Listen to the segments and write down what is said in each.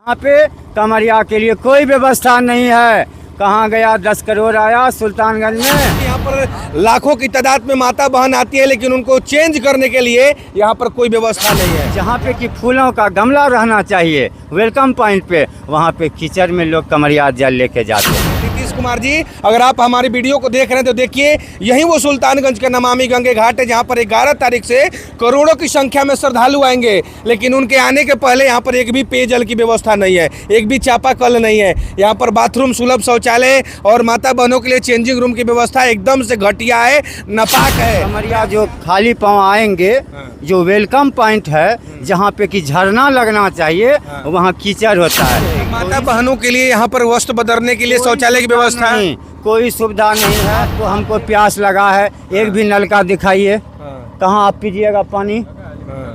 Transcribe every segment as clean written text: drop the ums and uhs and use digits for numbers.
यहाँ पे कमरिया के लिए कोई व्यवस्था नहीं है। कहाँ गया 10 करोड़ आया सुल्तानगंज में। यहाँ पर लाखों की तादाद में माता बहन आती है, लेकिन उनको चेंज करने के लिए यहाँ पर कोई व्यवस्था नहीं है। जहाँ पे कि फूलों का गमला रहना चाहिए वेलकम पॉइंट पे, वहाँ पे कीचड़ में लोग कमरिया जल लेके जाते हैं। नीतीश कुमार जी, अगर आप हमारी वीडियो को देख रहे हैं तो देखिए, यही वो सुल्तानगंज का नमामि गंगे घाट है, जहाँ पर 11 तारीख से करोड़ों की संख्या में श्रद्धालु आएंगे, लेकिन उनके आने के पहले यहाँ पर एक भी पेयजल की व्यवस्था नहीं है, एक भी चापाकल नहीं है। यहाँ पर बाथरूम, सुलभ शौचालय और माता बहनों के लिए चेंजिंग रूम की व्यवस्था एकदम से घटिया है, नापाक है। कमरिया जो खाली पाँव आएंगे, जो वेलकम पॉइंट है, जहाँ पे कि झरना लगना चाहिए, वहाँ कीचड़ होता है। माता बहनों के लिए यहाँ पर वस्त्र बदलने के लिए शौचालय की व्यवस्था नहीं, कोई सुविधा नहीं है। तो हमको प्यास लगा है, एक भी नलका दिखाइए, कहाँ आप पीजिएगा पानी,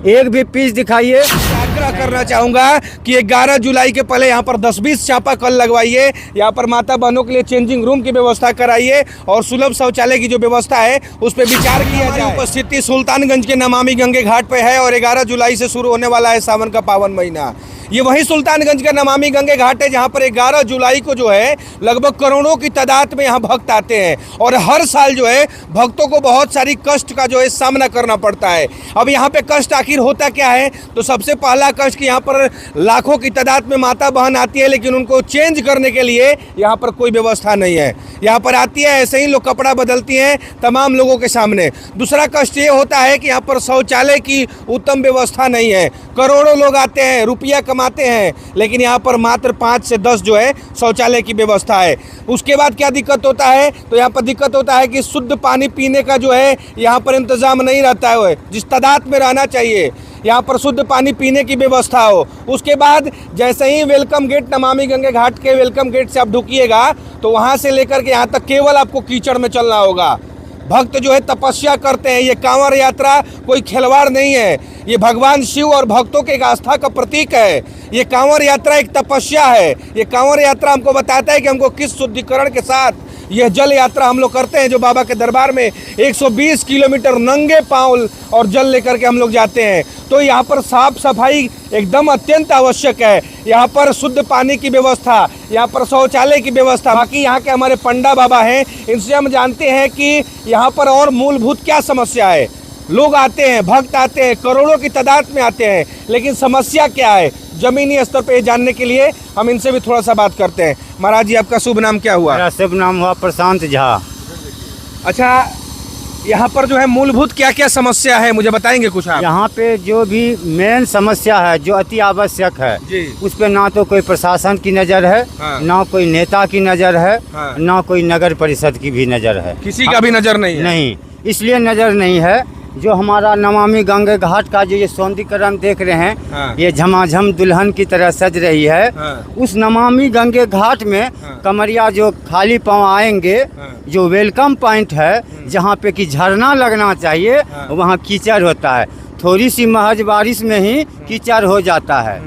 एक भी पीस दिखाइए। आग्रह करना चाहूंगा कि 11 जुलाई के पहले यहाँ पर 10-20 चापाकल लगवाइए, यहाँ पर माता बहनों के लिए चेंजिंग रूम की व्यवस्था कराइए और सुलभ शौचालय की जो व्यवस्था है उस पर विचार किया जाए। उपस्थिति सुल्तानगंज के नमामि गंगे घाट पे है और 11 जुलाई से शुरू होने वाला है सावन का पावन महीना। ये वही सुल्तानगंज का नमामि गंगे घाट है, जहाँ पर 11 जुलाई को जो है लगभग करोड़ों की तादाद में यहाँ भक्त आते हैं और हर साल जो है भक्तों को बहुत सारी कष्ट का जो है सामना करना पड़ता है। अब यहाँ पे कष्ट आखिर होता क्या है, तो सबसे पहला कष्ट कि यहाँ पर लाखों की तादाद में माता बहन आती है, लेकिन उनको चेंज करने के लिए यहाँ पर कोई व्यवस्था नहीं है। यहाँ पर आती है, ऐसे ही लोग कपड़ा बदलती हैं तमाम लोगों के सामने। दूसरा कष्ट ये होता है कि यहाँ पर शौचालय की उत्तम व्यवस्था नहीं है। करोड़ों लोग आते हैं, रुपया कमाते हैं, लेकिन यहाँ पर मात्र 5 से 10 जो है शौचालय की व्यवस्था है। उसके बाद क्या दिक्कत होता है, तो यहाँ पर दिक्कत होता है कि शुद्ध पानी पीने का जो है यहाँ पर इंतजाम नहीं रहता है, जिस तादाद में रहना चाहिए यहाँ पर शुद्ध पानी पीने की व्यवस्था हो। उसके बाद जैसे ही वेलकम गेट, नमामि गंगे घाट के वेलकम गेट से आप ढुकिएगा तो वहाँ से लेकर के यहाँ तक केवल आपको कीचड़ में चलना होगा। भक्त जो है तपस्या करते हैं, ये कांवड़ यात्रा कोई खिलवाड़ नहीं है, ये भगवान शिव और भक्तों के एक आस्था का प्रतीक है। ये कांवड़ यात्रा एक तपस्या है। ये कांवड़ यात्रा हमको बताता है कि हमको किस शुद्धिकरण के साथ यह जल यात्रा हम लोग करते हैं, जो बाबा के दरबार में 120 किलोमीटर नंगे पांव और जल लेकर के हम लोग जाते हैं। तो यहाँ पर साफ सफाई एकदम अत्यंत आवश्यक है, यहाँ पर शुद्ध पानी की व्यवस्था, यहाँ पर शौचालय की व्यवस्था। बाकी यहाँ के हमारे पंडा बाबा हैं, इनसे हम जानते हैं कि यहाँ पर और मूलभूत क्या समस्या है। लोग आते हैं, भक्त आते हैं, करोड़ों की तादाद में आते हैं, लेकिन समस्या क्या है जमीनी स्तर पे जानने के लिए हम इनसे भी थोड़ा सा बात करते हैं। महाराज जी, आपका शुभ नाम क्या हुआ? मेरा शुभ नाम हुआ प्रशांत झा। अच्छा, यहाँ पर जो है मूलभूत क्या क्या समस्या है, मुझे बताएंगे कुछ आप? यहाँ पे जो भी मेन समस्या है, जो अति आवश्यक है, उस पे ना तो कोई प्रशासन की नज़र है, ना कोई नेता की नज़र है, ना कोई नगर परिषद की भी नज़र है। किसी का भी नज़र नहीं है? नहीं, इसलिए नज़र नहीं है जो हमारा नमामि गंगे घाट का जो ये सौंदर्यीकरण देख रहे हैं, ये झमाझम दुल्हन की तरह सज रही है। उस नमामि गंगे घाट में कमरिया जो खाली पाँव आएंगे, जो वेलकम पॉइंट है, जहाँ पे कि झरना लगना चाहिए, वहाँ कीचड़ होता है। थोड़ी सी महज बारिश में ही कीचड़ हो जाता है।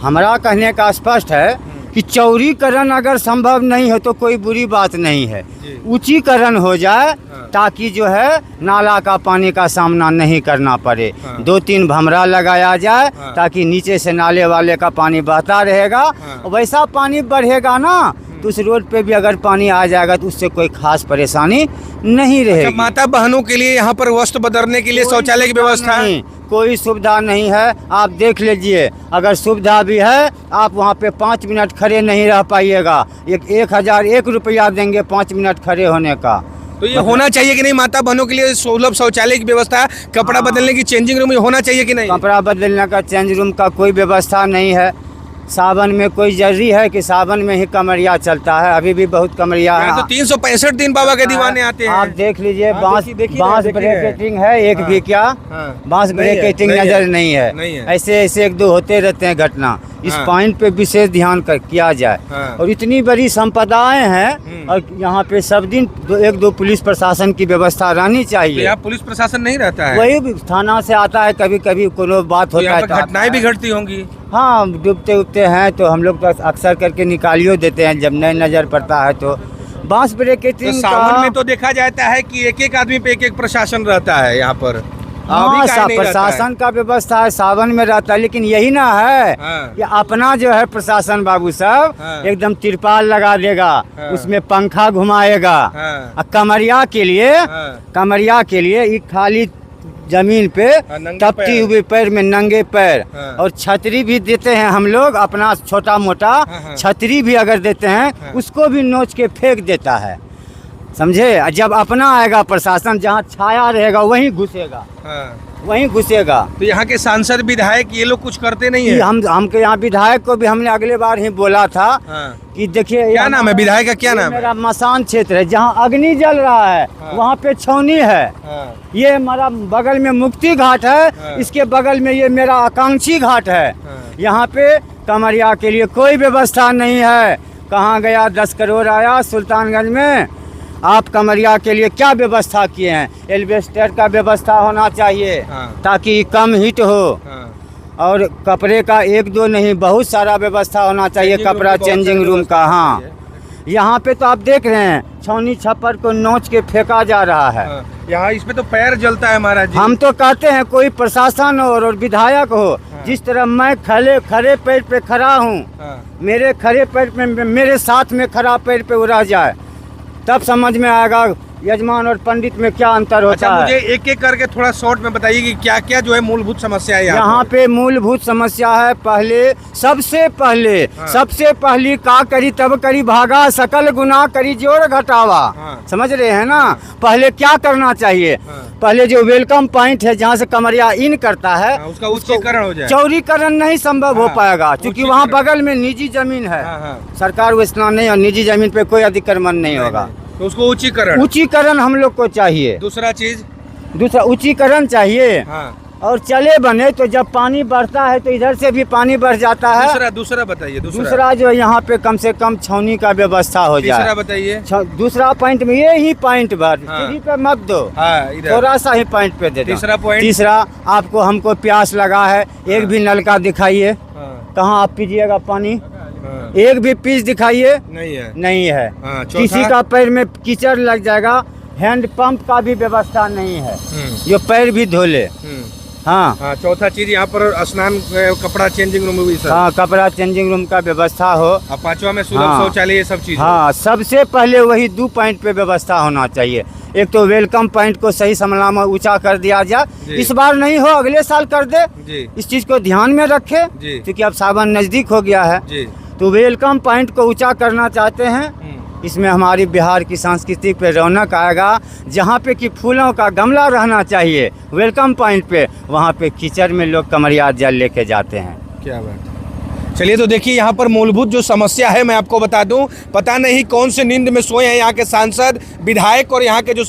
हमारा कहने का स्पष्ट है कि चौड़ीकरण अगर संभव नहीं हो तो कोई बुरी बात नहीं है, ऊंचीकरण हो जाए ताकि जो है नाला का पानी का सामना नहीं करना पड़े। 2-3 भमरा लगाया जाए ताकि नीचे से नाले वाले का पानी बहता रहेगा। वैसा पानी बढ़ेगा ना तो उस रोड पे भी अगर पानी आ जाएगा तो उससे कोई खास परेशानी नहीं रहेगी। माता बहनों के लिए यहाँ पर वस्त्र बदलने के लिए शौचालय की व्यवस्था नहीं, कोई सुविधा नहीं है। आप देख लीजिए, अगर सुविधा भी है आप वहाँ पे 5 मिनट खड़े नहीं रह पाइएगा। 1001 रुपया देंगे 5 मिनट खड़े होने का। तो ये होना चाहिए कि नहीं, माता बहनों के लिए सुलभ शौचालय की व्यवस्था, कपड़ा बदलने की चेंजिंग रूम होना चाहिए कि नहीं? कपड़ा बदलने का चेंज रूम का कोई व्यवस्था नहीं है। सावन में कोई जरूरी है कि सावन में ही कमरिया चलता है? अभी भी बहुत कमरिया है। तो 365 दिन बाबा के दीवाने आते हैं। आप देख लीजिए, बांस ब्रेकेटिंग है एक भी क्या? बांस ब्रेकेटिंग नजर नहीं है। ऐसे ऐसे 1-2 होते रहते हैं घटना। इस पॉइंट पे विशेष ध्यान किया जाए। और इतनी बड़ी संपदाएं हैं और यहाँ पे सब दिन 1-2 पुलिस प्रशासन की व्यवस्था रहनी चाहिए। यहाँ पुलिस प्रशासन नहीं रहता है? वही थाना से आता है, कभी कभी कोनो बात होता है, घटनाएं भी घटती होंगी। हाँ, डूबते उबते हैं तो हम लोग तो अक्सर करके निकालियो देते हैं जब नहीं नजर पड़ता है। तो बांस ब्रेकेटिंग सावन में तो देखा जाता है कि एक आदमी पे एक प्रशासन रहता है यहाँ पर। हाँ, प्रशासन का व्यवस्था है, सावन में रहता है, लेकिन यही ना है कि अपना जो है प्रशासन बाबू साहब एकदम तिरपाल लगा देगा, उसमें पंखा घुमाएगा। कमरिया के लिए एक खाली जमीन पे तपती हुई पैर में नंगे पैर और छतरी भी देते हैं हम लोग, अपना छोटा मोटा छतरी भी अगर देते हैं उसको भी नोच के फेंक देता है, समझे। जब अपना आएगा प्रशासन, जहाँ छाया रहेगा वहीं घुसेगा, वहीं घुसेगा। तो यहाँ के सांसद विधायक ये लोग कुछ करते नहीं है? हमके यहाँ विधायक को भी हमने अगले बार ही बोला था कि देखिए, क्या नाम है विधायक का, क्या नाम है? मेरा मसान क्षेत्र है, जहाँ अग्नि जल रहा है वहाँ पे छौनी है। ये हमारा बगल में मुक्ति घाट है, इसके बगल में ये मेरा आकांक्षी घाट है। यहाँ पे कमरिया के लिए कोई व्यवस्था नहीं है। कहाँ गया 10 करोड़ आया सुल्तानगंज में, आप कमरिया के लिए क्या व्यवस्था किए हैं? एल्वेस्टर का व्यवस्था होना चाहिए ताकि कम हीट हो, और कपड़े का 1-2 नहीं, बहुत सारा व्यवस्था होना चाहिए कपड़ा चेंजिंग रूम का। हाँ, यहाँ पे तो आप देख रहे हैं छौनी छप्पर को नोच के फेंका जा रहा है। यहाँ इसमें तो पैर जलता है महाराज जी। हम तो कहते हैं कोई प्रशासन हो और विधायक हो, जिस तरह मैं खड़े पैर पे खड़ा हूँ, मेरे खड़े पैर पे मेरे साथ में खड़ा पैर पे वो रह जाए, तब समझ में आएगा यजमान और पंडित में क्या अंतर होता है। मुझे एक एक करके थोड़ा शॉर्ट में बताइए कि क्या क्या जो है मूलभूत समस्या है यहाँ पे। मूलभूत समस्या है, सबसे पहली का करी तब करी भागा, सकल गुनाह करी जोर घटावा। समझ रहे हैं ना। पहले क्या करना चाहिए? पहले जो वेलकम पॉइंट है जहाँ से कमरिया इन करता है उसका उच्चीकरण हो जाए। चौड़ीकरण नहीं संभव हो पाएगा, क्योंकि वहाँ बगल में निजी जमीन है। सरकार वो स्नान नहीं, और निजी जमीन पे कोई अतिक्रमण नहीं होगा, तो उसको उच्चीकरण हम लोग को चाहिए। दूसरा उच्चीकरण चाहिए। और चले बने तो जब पानी बढ़ता है तो इधर से भी पानी बढ़ जाता है। दूसरा बताइए। दूसरा जो यहाँ पे कम से कम छौनी का व्यवस्था हो जाए। तीसरा बताइए। दूसरा पॉइंट में ये ही पॉइंट भर पे मत दो, थोड़ा सा ही पॉइंट पे दे। तीसरा आपको हमको प्यास लगा है, एक भी नलका दिखाइए, कहाँ आप पीजिएगा पानी? एक भी पीस दिखाइए, नहीं है। किसी का पैर में कीचड़ लग जाएगा, हैंड पंप का भी व्यवस्था नहीं है जो पैर भी धो ले। हाँ, चौथा चीज यहाँ पर स्नान कपड़ा चेंजिंग रूम भी। हाँ, कपड़ा चेंजिंग रूम का व्यवस्था हो। और पांचवा में सुलभ शौचालय, ये सब चीज। हाँ, सबसे पहले वही 2 पॉइंट पे व्यवस्था होना चाहिए। एक तो वेलकम पॉइंट को सही समलामा ऊंचा कर दिया जाए, इस बार नहीं हो अगले साल कर दे, इस चीज को ध्यान में रखे, क्योंकि अब सावन नजदीक हो गया है। तो वेलकम पॉइंट को ऊंचा करना चाहते हैं, इसमें हमारी बिहार की संस्कृति पे रौनक आएगा। जहाँ पे कि फूलों का गमला रहना चाहिए वेलकम पॉइंट पे, वहाँ पे कीचड़ में लोग कमरिया जल लेके जाते हैं। क्या बात। चलिए, तो देखिए यहाँ पर मूलभूत जो समस्या है मैं आपको बता दूं, पता नहीं कौन से नींद में सोए हैं यहाँ के सांसद, विधायक और यहाँ के जो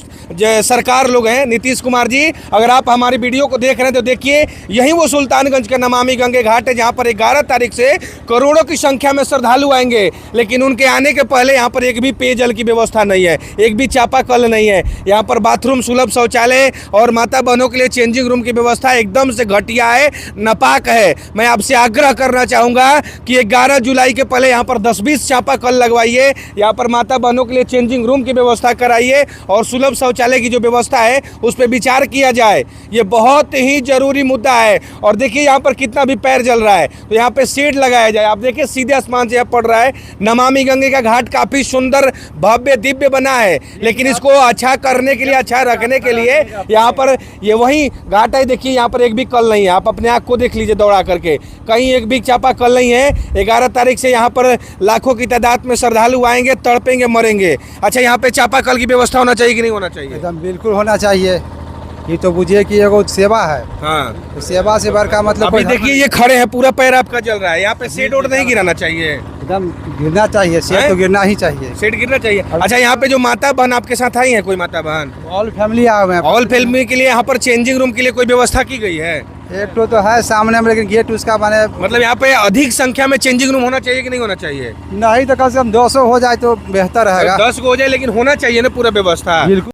सरकार लोग हैं। नीतीश कुमार जी, अगर आप हमारी वीडियो को देख रहे हैं तो देखिए, यही वो सुल्तानगंज का नमामि गंगे घाट है, जहाँ पर 11 तारीख से करोड़ों की संख्या में श्रद्धालु आएंगे, लेकिन उनके आने के पहले यहाँ पर एक भी पेयजल की व्यवस्था नहीं है, एक भी चापाकल नहीं है। यहाँ पर बाथरूम, सुलभ शौचालय और माता बहनों के लिए चेंजिंग रूम की व्यवस्था एकदम से घटिया है, नापाक है। मैं आपसे आग्रह करना चाहूँगा कि 11 जुलाई के पहले यहाँ पर 10-20 चापाकल लगवाइए, यहाँ पर माता बहनों के लिए चेंजिंग रूम की व्यवस्था कराइए, और सुलभ शौचालय की जो व्यवस्था है उस पर विचार किया जाए। ये बहुत ही जरूरी मुद्दा है। और देखिए यहाँ पर कितना भी पैर जल रहा है, तो यहाँ पे शेड लगाया जाए। आप देखिए सीधे आसमान से पड़ रहा है। नमामि गंगे का घाट काफी सुंदर, भव्य, दिव्य बना है, लेकिन इसको अच्छा करने के लिए, अच्छा रखने के लिए यहाँ पर ये वही घाट है। देखिए यहाँ पर एक भी कल नहीं है, आप अपने आँख को देख लीजिए दौड़ा करके, कहीं एक भी चापाकल नहीं है। 11 तारीख से यहाँ पर लाखों की तादाद में श्रद्धालु आएंगे, तड़पेंगे, मरेंगे। अच्छा, यहाँ पे चापाकल की व्यवस्था होना चाहिए कि नहीं होना चाहिए? एकदम बिल्कुल होना चाहिए। ये तो बुझिए कि एगो सेवा है। तो सेवा से बढ़ का मतलब। अभी देखिए ये खड़े हैं, पूरा पैर आपका जल रहा है, यहाँ पे शेड ओड नहीं गिराना चाहिए? एकदम गिरना चाहिए, शेड तो गिरना ही चाहिए, शेड गिरना चाहिए। अच्छा, यहाँ पे जो माता बहन आपके साथ आई है, कोई माता बहन? ऑल फैमिली आए हुए हैं। ऑल फैमिली के लिए यहाँ पर चेंजिंग रूम के लिए कोई व्यवस्था की गई है? एक तो है सामने में, लेकिन गेट उसका बने। मतलब यहाँ पे अधिक संख्या में चेंजिंग रूम होना चाहिए कि नहीं होना चाहिए? नहीं तो कम से कम 200 हो जाए तो बेहतर रहेगा। 10 को हो जाए, लेकिन होना चाहिए ना पूरा व्यवस्था।